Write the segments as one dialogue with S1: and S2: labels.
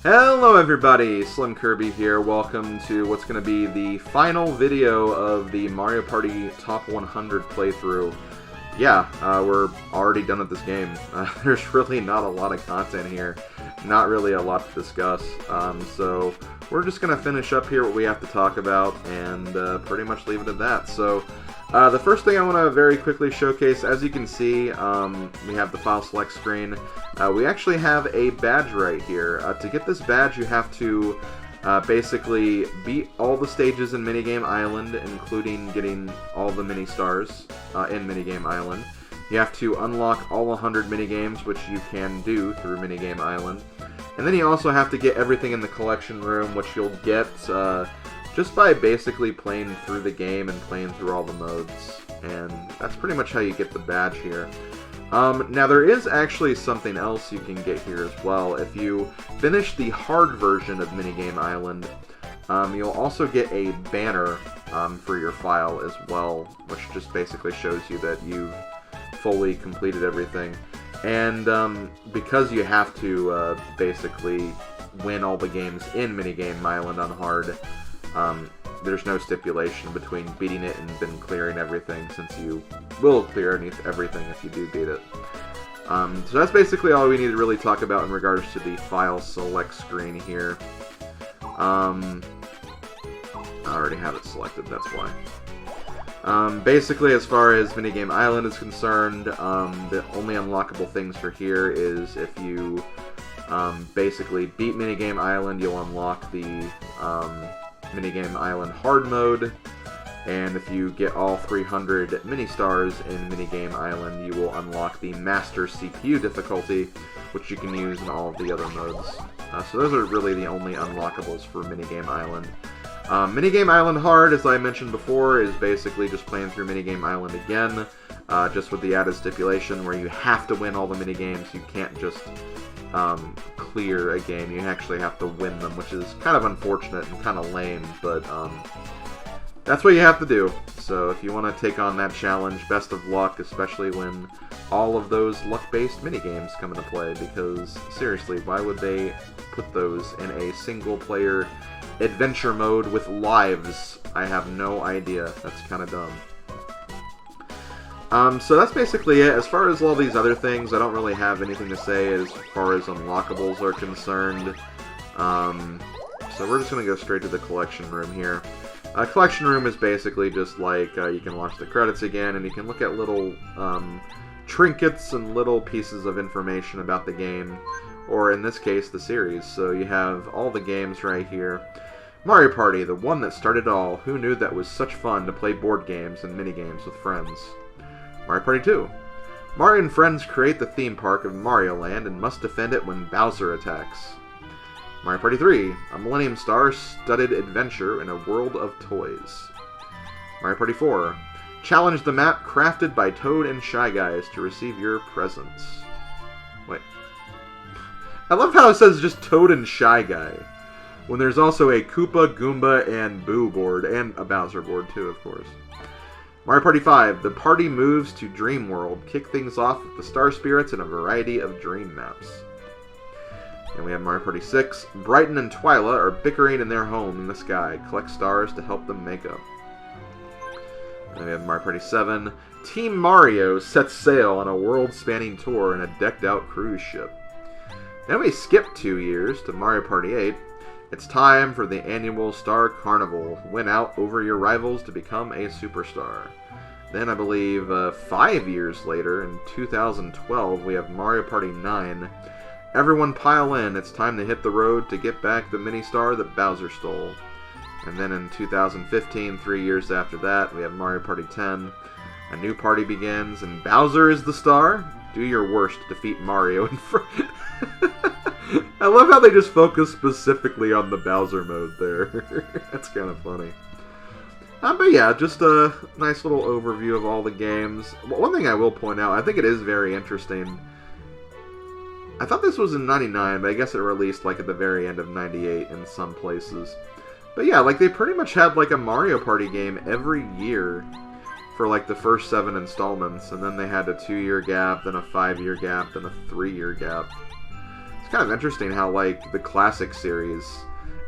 S1: Hello everybody, SlimKirby here. Welcome to what's going to be the final video of the Mario Party Top 100 playthrough. Yeah, we're already done with this game. There's really not a lot of content here, not really a lot to discuss. So we're just going to finish up here what we have to talk about and pretty much leave it at that. So the first thing I want to very quickly showcase, as you can see, we have the file select screen. We actually have a badge right here. To get this badge, you have to basically beat all the stages in Minigame Island, including getting all the mini stars in Minigame Island. You have to unlock all 100 minigames, which you can do through Minigame Island. And then you also have to get everything in the collection room, which you'll get just by basically playing through the game and playing through all the modes. And that's pretty much how you get the badge here. Now there is actually something else you can get here as well. If you finish the hard version of Minigame Island, you'll also get a banner for your file as well, which just basically shows you that you've fully completed everything. And because you have to basically win all the games in Minigame Island on hard, there's no stipulation between beating it and then clearing everything, since you will clear everything if you do beat it. So that's basically all we need to really talk about in regards to the file select screen here. I already have it selected, that's why. Basically, as far as Minigame Island is concerned, the only unlockable things for here is if you basically beat Minigame Island, you'll unlock the Minigame Island hard mode, and if you get all 300 mini stars in Minigame Island, you will unlock the master CPU difficulty, which you can use in all of the other modes. So those are really the only unlockables for Minigame Island. Minigame Island hard, as I mentioned before, is basically just playing through Minigame Island again, just with the added stipulation where you have to win all the minigames. You can't just clear a game. You actually have to win them, which is kind of unfortunate and kind of lame, but that's what you have to do. So if you want to take on that challenge, best of luck, especially when all of those luck-based minigames come into play, because seriously, why would they put those in a single-player adventure mode with lives? I have no idea. That's kind of dumb. So that's basically it. As far as all these other things, I don't really have anything to say as far as unlockables are concerned. So we're just going to go straight to the collection room here. Collection room is basically just like you can watch the credits again, and you can look at little trinkets and little pieces of information about the game, or in this case, the series. So you have all the games right here. Mario Party, the one that started it all. Who knew that was such fun to play board games and minigames with friends? Mario Party 2. Mario and friends create the theme park of Mario Land and must defend it when Bowser attacks. Mario Party 3. A Millennium Star-studded adventure in a world of toys. Mario Party 4. Challenge the map crafted by Toad and Shy Guys to receive your presents. Wait. I love how it says just Toad and Shy Guy, when there's also a Koopa, Goomba, and Boo board, and a Bowser board too, of course. Mario Party 5. The party moves to Dream World. Kick things off with the Star Spirits and a variety of dream maps. And we have Mario Party 6. Brighton and Twyla are bickering in their home in the sky. Collect stars to help them make up. And we have Mario Party 7. Team Mario sets sail on a world-spanning tour in a decked-out cruise ship. Then we skip 2 years to Mario Party 8. It's time for the annual Star Carnival. Win out over your rivals to become a superstar. Then, I believe, 5 years later, in 2012, we have Mario Party 9. Everyone pile in. It's time to hit the road to get back the mini-star that Bowser stole. And then in 2015, 3 years after that, we have Mario Party 10. A new party begins, and Bowser is the star. Do your worst to defeat Mario in front. I love how they just focus specifically on the Bowser mode there. That's kind of funny. But yeah, just a nice little overview of all the games. One thing I will point out, I think it is very interesting. I thought this was in 99, but I guess it released like at the very end of 98 in some places. But yeah, like they pretty much had like a Mario Party game every year for like the first 7 installments, and then they had a 2-year gap, then a 5-year gap, then a 3-year gap. It's kind of interesting how, like, the classic series,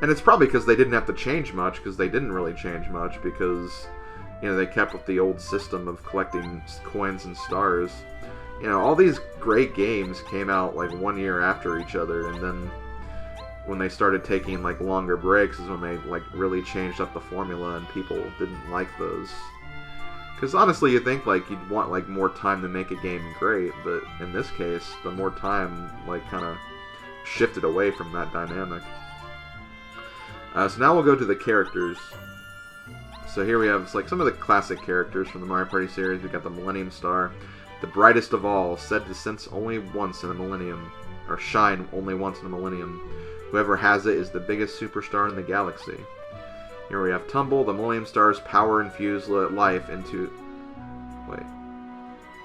S1: and it's probably because they didn't have to change much, because they didn't really change much, because, you know, they kept with the old system of collecting coins and stars. You know, all these great games came out, like, 1 year after each other, and then when they started taking, like, longer breaks is when they, like, really changed up the formula, and people didn't like those. Because honestly, you think, like, you'd want, like, more time to make a game great, but in this case, the more time, like, kind of shifted away from that dynamic. So now we'll go to the characters. So here we have, like, some of the classic characters from the Mario Party series. We got the Millennium Star, the brightest of all, said to sense only once in a millennium, or shine only once in a millennium. Whoever has it is the biggest superstar in the galaxy. Here we have Tumble, the Millennium Star's power-infused life into... Wait.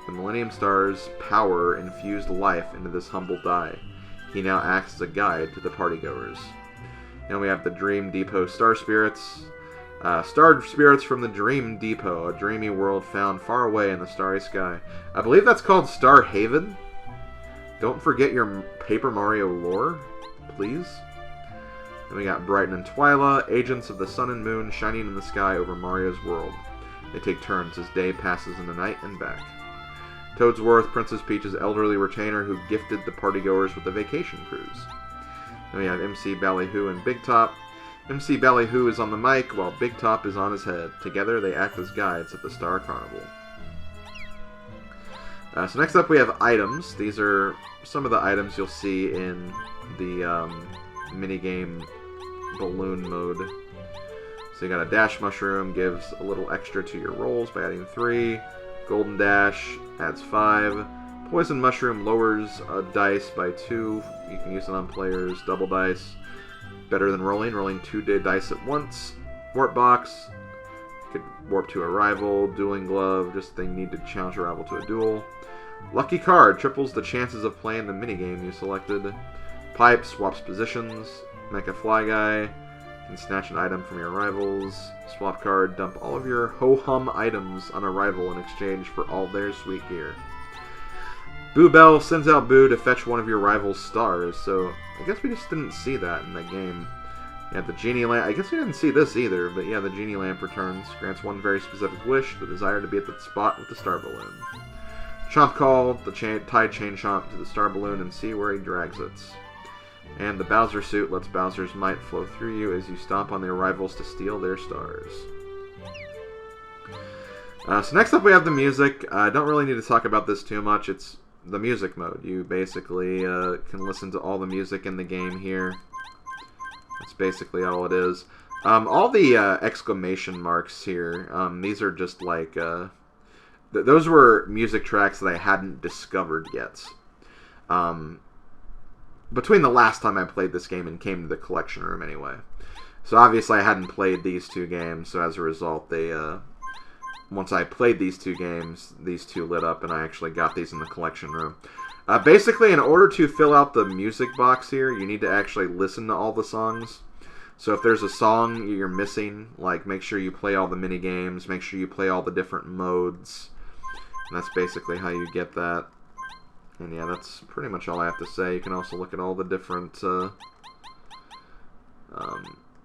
S1: The Millennium Star's power-infused life into this humble die. He now acts as a guide to the partygoers. And we have the Dream Depot Star Spirits. Star Spirits from the Dream Depot, a dreamy world found far away in the starry sky. I believe that's called Star Haven. Don't forget your Paper Mario lore, please. Then we got Brighton and Twyla, agents of the sun and moon shining in the sky over Mario's world. They take turns as day passes into night and back. Toadsworth, Princess Peach's elderly retainer who gifted the partygoers with a vacation cruise. Then we have MC Ballyhoo and Big Top. MC Ballyhoo is on the mic while Big Top is on his head. Together they act as guides at the Star Carnival. So next up we have items. These are some of the items you'll see in the minigame balloon mode. So you got a Dash Mushroom, gives a little extra to your rolls by adding 3. Golden Dash adds 5. Poison Mushroom lowers a dice by 2. You can use it on players. Double dice. Better than rolling 2 dice at once. Warp Box. Could warp to a rival. Dueling Glove, just they need to challenge a rival to a duel. Lucky Card triples the chances of playing the minigame you selected. Pipe swaps positions. Mecha Fly Guy can snatch an item from your rivals. Swap Card, dump all of your ho-hum items on a rival in exchange for all their sweet gear. Boo Bell sends out Boo to fetch one of your rival's stars, so I guess we just didn't see that in the game. Yeah, the Genie Lamp, I guess we didn't see this either, but yeah, the Genie Lamp returns, grants one very specific wish, the desire to be at the spot with the star balloon. Chomp Call, the Tide Chain Chomp to the star balloon and see where he drags it. And the Bowser Suit lets Bowser's might flow through you as you stomp on their rivals to steal their stars. So next up we have the music. I don't really need to talk about this too much. It's the music mode. You basically can listen to all the music in the game here. That's basically all it is. All the exclamation marks here, these are just like... those were music tracks that I hadn't discovered yet. Between the last time I played this game and came to the collection room anyway. So obviously I hadn't played these two games, so as a result they... once I played these two games, these two lit up and I actually got these in the collection room. Basically, in order to fill out the music box here, you need to actually listen to all the songs. So if there's a song you're missing, like make sure you play all the mini games, make sure you play all the different modes. And that's basically how you get that. And yeah, that's pretty much all I have to say. You can also look at all the different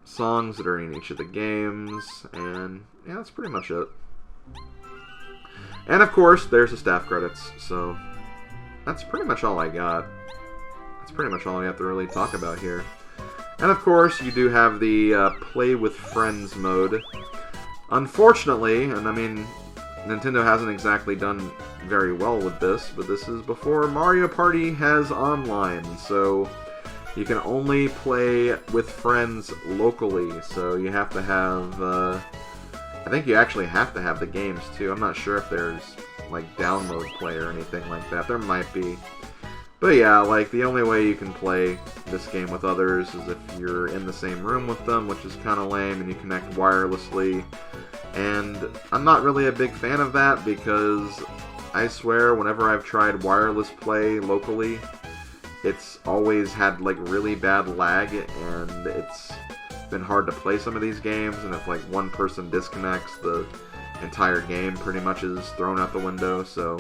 S1: songs that are in each of the games. And yeah, that's pretty much it. And of course, there's the staff credits. So that's pretty much all I got. That's pretty much all I have to really talk about here. And of course, you do have the Play with Friends mode. Unfortunately, and I mean, Nintendo hasn't exactly done very well with this, but this is before Mario Party has online, so you can only play with friends locally, so you have to have, I think you actually have to have the games too. I'm not sure if there's, like, download play or anything like that. There might be. But yeah, like, the only way you can play this game with others is if you're in the same room with them, which is kind of lame, and you connect wirelessly. And I'm not really a big fan of that because I swear whenever I've tried wireless play locally, it's always had, like, really bad lag, and it's been hard to play some of these games, and if, like, one person disconnects, the entire game pretty much is thrown out the window, so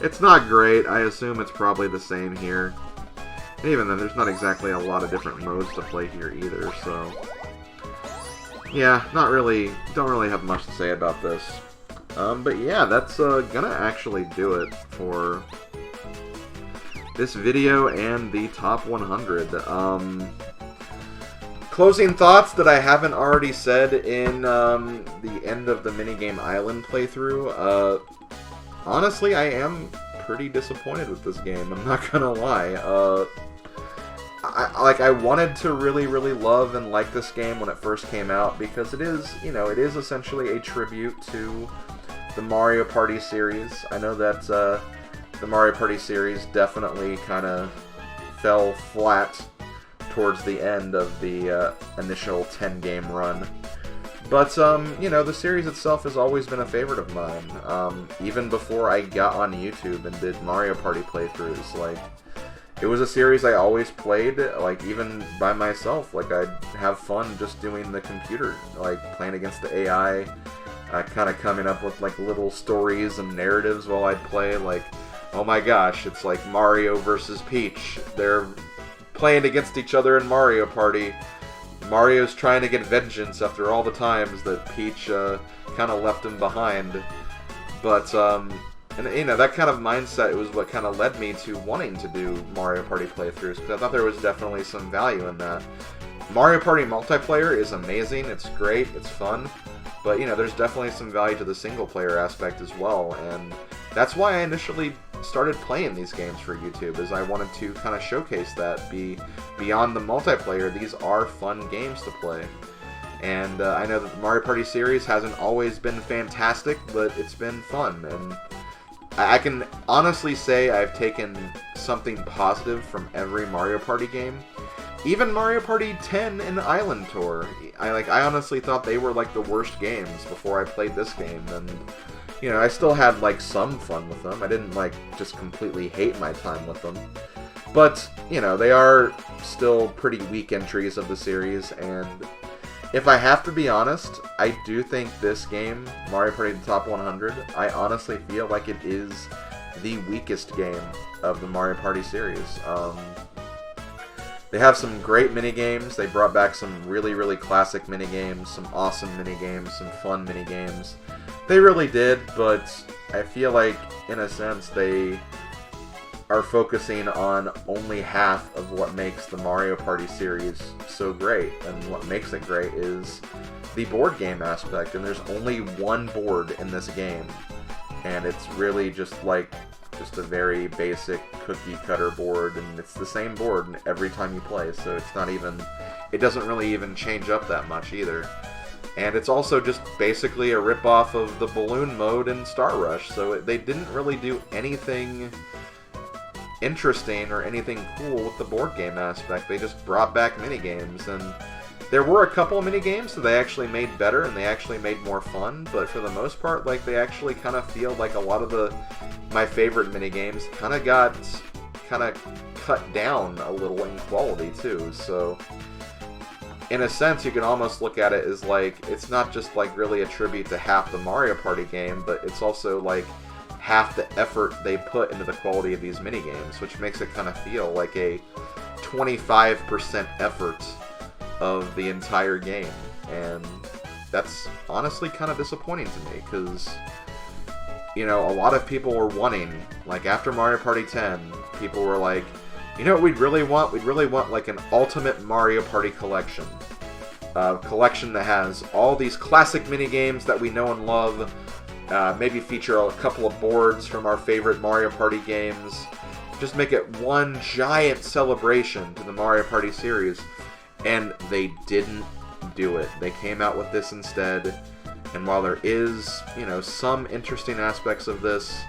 S1: it's not great. I assume it's probably the same here. And even then, there's not exactly a lot of different modes to play here either, so... yeah, don't really have much to say about this. But yeah, that's gonna actually do it for this video and the top 100. Closing thoughts that I haven't already said in the end of the Minigame Island playthrough. Honestly, I am pretty disappointed with this game, I'm not gonna lie. I wanted to really the and like this game when it first came out, because it is, you know, it is essentially a tribute to the Mario Party series. I know that the Mario Party series definitely kind of fell flat towards the end of the initial 10-game run. But, you know, the series itself has always been a favorite of mine. Even before I got on YouTube and did Mario Party playthroughs, like, it was a series I always played, like, even by myself. Like, I'd have fun just doing the computer, like, playing against the AI, kind of coming up with, like, little stories and narratives while I'd play, like, oh my gosh, it's like Mario versus Peach. They're playing against each other in Mario Party. Mario's trying to get vengeance after all the times that Peach kind of left him behind. But, and, you know, that kind of mindset was what kind of led me to wanting to do Mario Party playthroughs, because I thought there was definitely some value in that. Mario Party multiplayer is amazing, it's great, it's fun, but, you know, there's definitely some value to the single-player aspect as well, and that's why I initially started playing these games for YouTube, is I wanted to kind of showcase that. Beyond the multiplayer, these are fun games to play. And I know that the Mario Party series hasn't always been fantastic, but it's been fun, and I can honestly say I've taken something positive from every Mario Party game. Even Mario Party 10 and Island Tour. I honestly thought they were like the worst games before I played this game, and you know, I still had like some fun with them. I didn't like just completely hate my time with them. But, you know, they are still pretty weak entries of the series, and if I have to be honest, I do think this game, Mario Party the Top 100, I honestly feel like it is the weakest game of the Mario Party series. They have some great minigames. They brought back some really classic minigames, some awesome minigames, some fun minigames. They really did, but I feel like, in a sense, they are focusing on only half of what makes the Mario Party series so great. And what makes it great is the board game aspect, and there's only one board in this game. And it's really just a very basic cookie cutter board, and it's the same board every time you play, so it's not even, it doesn't really even change up that much either. And it's also just basically a rip-off of the balloon mode in Star Rush, so they didn't really do anything interesting or anything cool with the board game aspect. They just brought back minigames, and there were a couple of minigames that they actually made better and they actually made more fun, but for the most part, like, they actually kind of feel like a lot of my favorite minigames kind of got cut down a little in quality too. So in a sense, you can almost look at it as like, it's not just like really a tribute to half the Mario Party game, but it's also like half the effort they put into the quality of these minigames, which makes it kind of feel like a 25% effort of the entire game. And that's honestly kind of disappointing to me, because, you know, a lot of people were wanting, like, after Mario Party 10, people were like, you know what we'd really want? We'd really want like an ultimate Mario Party collection. A collection that has all these classic minigames that we know and love, maybe feature a couple of boards from our favorite Mario Party games. Just make it one giant celebration to the Mario Party series. And they didn't do it. They came out with this instead. And while there is, you know, some interesting aspects of this,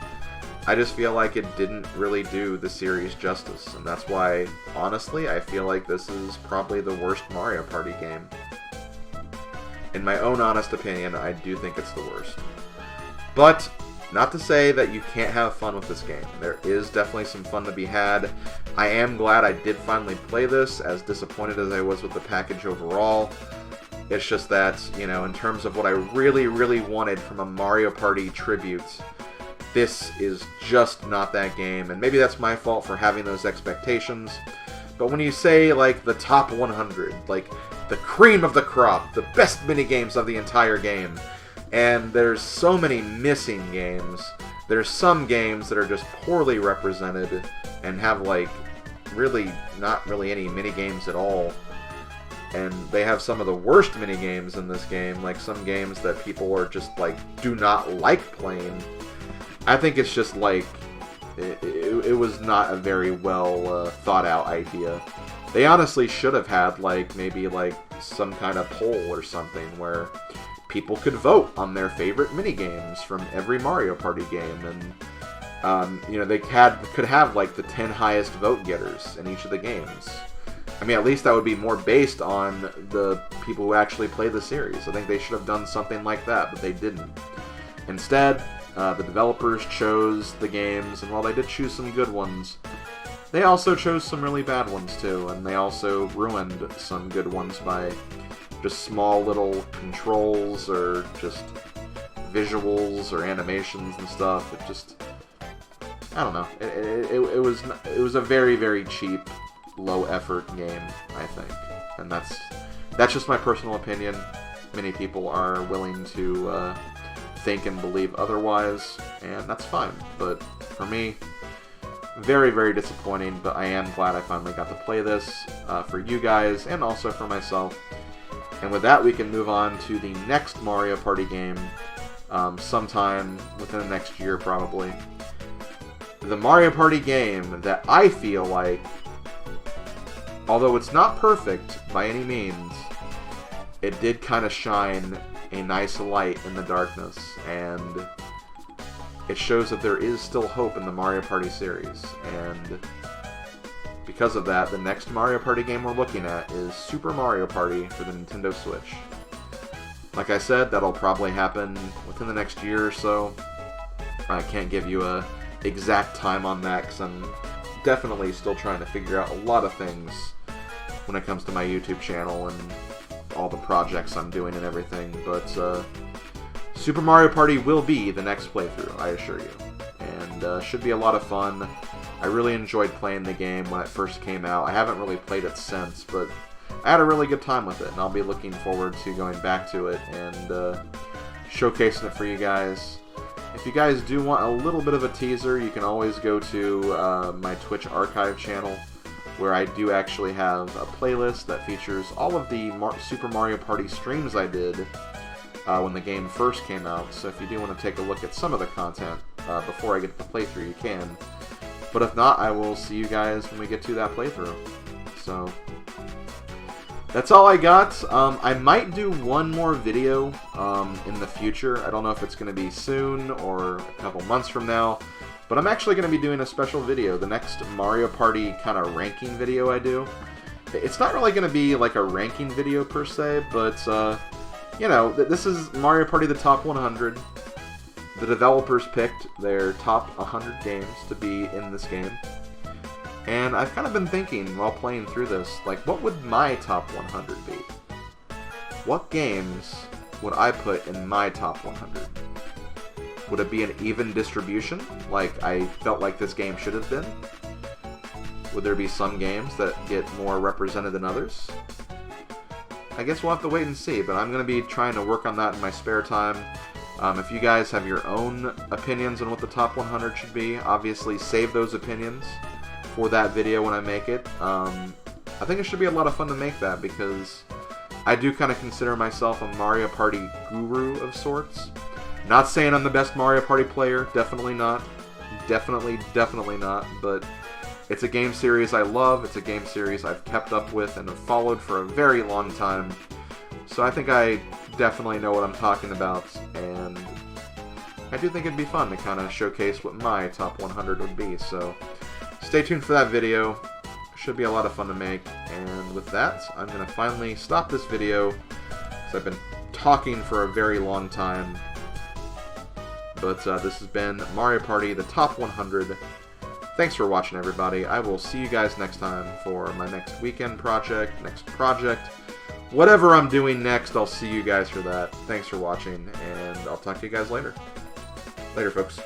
S1: I just feel like it didn't really do the series justice. And that's why, honestly, I feel like this is probably the worst Mario Party game. In my own honest opinion, I do think it's the worst. But not to say that you can't have fun with this game. There is definitely some fun to be had. I am glad I did finally play this, as disappointed as I was with the package overall. It's just that, you know, in terms of what I really wanted from a Mario Party tribute, this is just not that game. And maybe that's my fault for having those expectations. But when you say, like, the top 100, like, the cream of the crop, the best minigames of the entire game, and there's so many missing games. There's some games that are just poorly represented and have, like, really not really any minigames at all. And they have some of the worst minigames in this game, like some games that people are just, like, do not like playing. I think it's just, like, it was not a very well thought out idea. They honestly should have had, like, maybe, like, some kind of poll or something where people could vote on their favorite minigames from every Mario Party game, and you know, they could have like the 10 highest vote getters in each of the games. I mean, at least that would be more based on the people who actually play the series. I think they should have done something like that, but they didn't. Instead, the developers chose the games, and while they did choose some good ones, they also chose some really bad ones too, and they also ruined some good ones by just small little controls or just visuals or animations and stuff. It just, I don't know. It was a very, very cheap, low effort game, I think, and that's just my personal opinion. Many people are willing to think and believe otherwise, and that's fine. But for me, very, very disappointing. But I am glad I finally got to play this for you guys and also for myself. And with that, we can move on to the next Mario Party game, sometime within the next year, probably. The Mario Party game that I feel like, although it's not perfect by any means, it did kind of shine a nice light in the darkness, and it shows that there is still hope in the Mario Party series. And because of that, the next Mario Party game we're looking at is Super Mario Party for the Nintendo Switch. Like I said, that'll probably happen within the next year or so. I can't give you a exact time on that because I'm definitely still trying to figure out a lot of things when it comes to my YouTube channel and all the projects I'm doing and everything. But Super Mario Party will be the next playthrough, I assure you. And should be a lot of fun. I really enjoyed playing the game when it first came out. I haven't really played it since, but I had a really good time with it, and I'll be looking forward to going back to it and showcasing it for you guys. If you guys do want a little bit of a teaser, you can always go to my Twitch archive channel, where I do actually have a playlist that features all of the Super Mario Party streams I did when the game first came out. So if you do want to take a look at some of the content before I get to the playthrough, you can. But if not, I will see you guys when we get to that playthrough. So that's all I got. I might do one more video in the future. I don't know if it's going to be soon or a couple months from now. But I'm actually going to be doing a special video. The next Mario Party kind of ranking video I do. It's not really going to be like a ranking video per se, but you know, this is Mario Party the Top 100. The developers picked their top 100 games to be in this game. And I've kind of been thinking while playing through this, like, what would my top 100 be? What games would I put in my top 100? Would it be an even distribution, like I felt like this game should have been? Would there be some games that get more represented than others? I guess we'll have to wait and see, but I'm going to be trying to work on that in my spare time. If you guys have your own opinions on what the top 100 should be, obviously save those opinions for that video when I make it. I think it should be a lot of fun to make that, because I do kind of consider myself a Mario Party guru of sorts. Not saying I'm the best Mario Party player, definitely not. Definitely not, but it's a game series I love, it's a game series I've kept up with and have followed for a very long time. So I think I definitely know what I'm talking about, and I do think it'd be fun to kind of showcase what my top 100 would be. So stay tuned for that video. Should be a lot of fun to make. And with that, I'm going to finally stop this video, because I've been talking for a very long time. But this has been Mario Party, the Top 100. Thanks for watching, everybody. I will see you guys next time for my next weekend project, whatever I'm doing next, I'll see you guys for that. Thanks for watching, and I'll talk to you guys later. Later, folks.